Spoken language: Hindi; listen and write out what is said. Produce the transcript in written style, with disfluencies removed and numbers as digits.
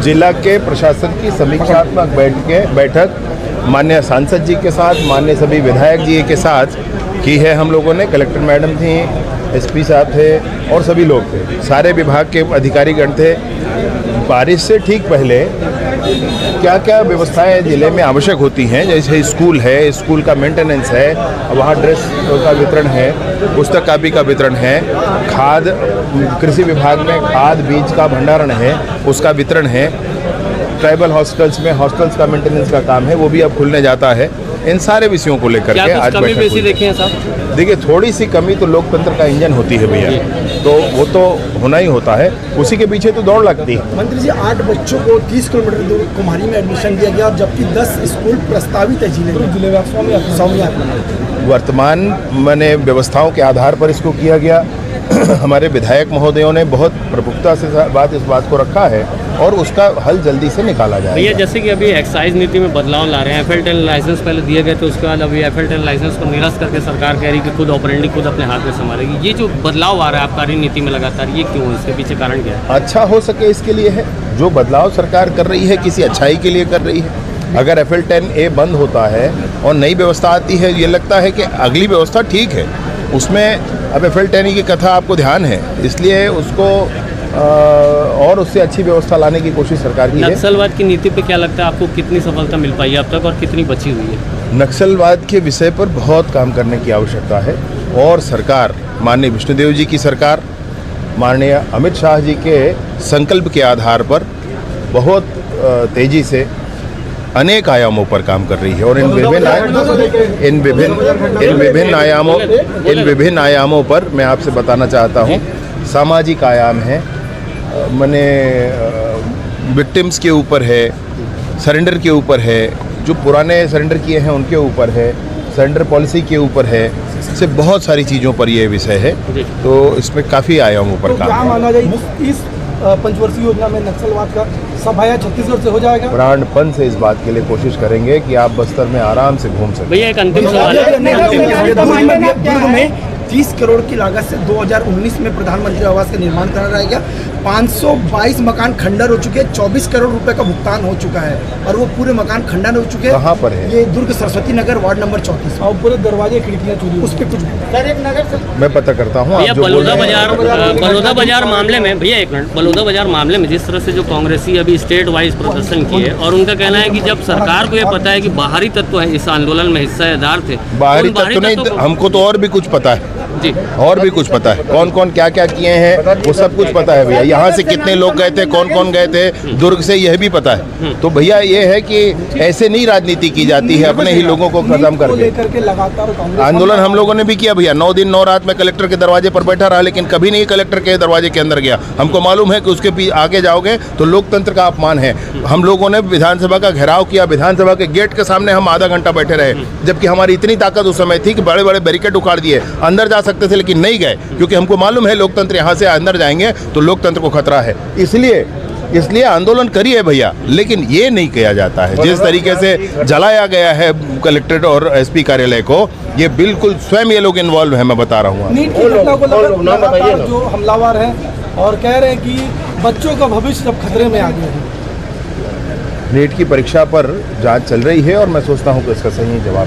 जिला के प्रशासन की समीक्षात्मक बैठक माननीय सांसद जी के साथ, माननीय सभी विधायक जी के साथ की है हम लोगों ने। कलेक्टर मैडम थी, एसपी साहब थे और सभी लोग थे, सारे विभाग के अधिकारीगण थे। बारिश से ठीक पहले क्या क्या व्यवस्थाएं जिले में आवश्यक होती हैं, जैसे स्कूल है, स्कूल का मेंटेनेंस है, वहाँ ड्रेस का वितरण है, पुस्तक कापी का वितरण है, खाद, कृषि विभाग में खाद बीज का भंडारण है, उसका वितरण है, ट्राइबल हॉस्टल्स में हॉस्टल्स का मेंटेनेंस का काम है, वो भी अब खुलने जाता है। इन सारे विषयों को लेकर के आज बैठक हुई। देखे हैं साहब, देखिए थोड़ी सी कमी तो लोकतंत्र का इंजन होती है भैया, तो वो तो होना ही होता है, उसी के पीछे तो दौड़ लगती है। मंत्री जी, 8 बच्चों को 30 किलोमीटर दूर कुम्हारी में एडमिशन दिया गया, जबकि 10 स्कूल प्रस्तावित है जिले में। वर्तमान मैंने व्यवस्थाओं के आधार पर इसको किया गया। हमारे विधायक महोदयों ने बहुत प्रमुखता से इस बात को रखा है और उसका हल जल्दी से निकाला जाएगा। भैया जैसे कि अभी एक्साइज नीति में बदलाव ला रहे हैं, FL10 लाइसेंस पहले दिए गए थे, उसके बाद अभी FL10 लाइसेंस को निरस्त करके सरकार कह रही है कि खुद ऑपरेंडी खुद अपने हाथ में संभालेगी। ये जो बदलाव आ रहा है आबकारी नीति में लगातार, ये क्यों है? इसके पीछे कारण क्या है? अच्छा हो सके इसके लिए है। जो बदलाव सरकार कर रही है किसी अच्छाई के लिए कर रही है। अगर FL10A बंद होता है और नई व्यवस्था आती है, ये लगता है कि अगली व्यवस्था ठीक है, उसमें अब FL10E की कथा आपको ध्यान है, इसलिए उसको और उससे अच्छी व्यवस्था लाने की कोशिश सरकार की है। नक्सलवाद की नीति पे क्या लगता है आपको, कितनी सफलता मिल पाई है अब तक और कितनी बची हुई है? नक्सलवाद के विषय पर बहुत काम करने की आवश्यकता है और सरकार, माननीय विष्णुदेव जी की सरकार, माननीय अमित शाह जी के संकल्प के आधार पर बहुत तेजी से अनेक आयामों पर काम कर रही है और इन विभिन्न आयामों पर मैं आपसे बताना चाहता हूँ। सामाजिक आयाम है, माने विक्टिम्स के ऊपर है, सरेंडर के ऊपर है, जो पुराने सरेंडर किए हैं उनके ऊपर है, सरेंडर पॉलिसी के ऊपर है, इससे बहुत सारी चीज़ों पर ये विषय है, तो इसमें काफ़ी आयामों पर काम है। माना जाए इस पंचवर्षीय योजना में नक्सलवाद का सफाया छत्तीसगढ़ से हो जाएगा? प्राणपन से इस बात के लिए कोशिश करेंगे कि आप बस्तर में आराम से घूम सकें। भैया एक अंतिम सवाल है, 30 करोड़ की लागत से 2019 में प्रधानमंत्री आवास का निर्माण कराया गया। 522 मकान खंडर हो चुके हैं, 24 करोड़ रुपए का भुगतान हो चुका है और वो पूरे मकान खंडन हो चुके हैं। कहाँ पर है ये? दुर्ग सरस्वती नगर, वार्ड नंबर 34। और पूरे दरवाजे खिड़कियाँ चोरी, उस पर कुछ मैं पता करता हूँ। बलौदा बाजार मामले में, भैया एक मिनट, बलौदा बाजार मामले में जिस तरह से जो कांग्रेसी अभी स्टेट वाइज प्रदर्शन किए और उनका कहना है कि जब सरकार को ये पता है कि बाहरी तत्व है इस आंदोलन में हिस्सेदार थे, बाहरी तत्व नहीं, हमको तो और भी कुछ पता है जी, और भी कुछ पता है, कौन कौन क्या क्या किए हैं वो सब कुछ पता है भैया। यहाँ से कितने लोग गए थे, कौन कौन गए थे, दुर्ग से यह भी पता है। तो भैया ये है कि ऐसे नहीं राजनीति की जाती है अपने ही लोगों को खत्म करके। लगातार आंदोलन हम लोगों ने भी किया भैया, 9 दिन 9 रात में कलेक्टर के दरवाजे पर बैठा रहा, लेकिन कभी नहीं कलेक्टर के दरवाजे के अंदर गया। हमको मालूम है कि उसके आगे जाओगे तो लोकतंत्र का अपमान है। हम लोगों ने विधानसभा का घेराव किया, विधानसभा के गेट के सामने हम आधा घंटा बैठे रहे, जबकि हमारी इतनी ताकत उस समय थी कि बड़े बड़े बैरिकेड उखाड़ दिए, अंदर जा सकते थे लेकिन नहीं गए, क्योंकि हमको मालूम है लोकतंत्र यहाँ से अंदर जाएंगे तो लोकतंत्र को खतरा है। इसलिए आंदोलन करिए भैया, लेकिन ये नहीं किया जाता है। जिस तरीके से जलाया गया है कलेक्ट्रेट और एसपी कार्यालय को, ये बिल्कुल स्वयं ये लोग इन्वॉल्व है, मैं बता रहा हूँ। नीट की घटना को लगातार जो हमलावर हैं और कह रहे हैं कि बच्चों का भविष्य अब खतरे में आ गया है। नीट की परीक्षा पर जांच चल रही है और मैं सोचता हूँ कि इसका सही जवाब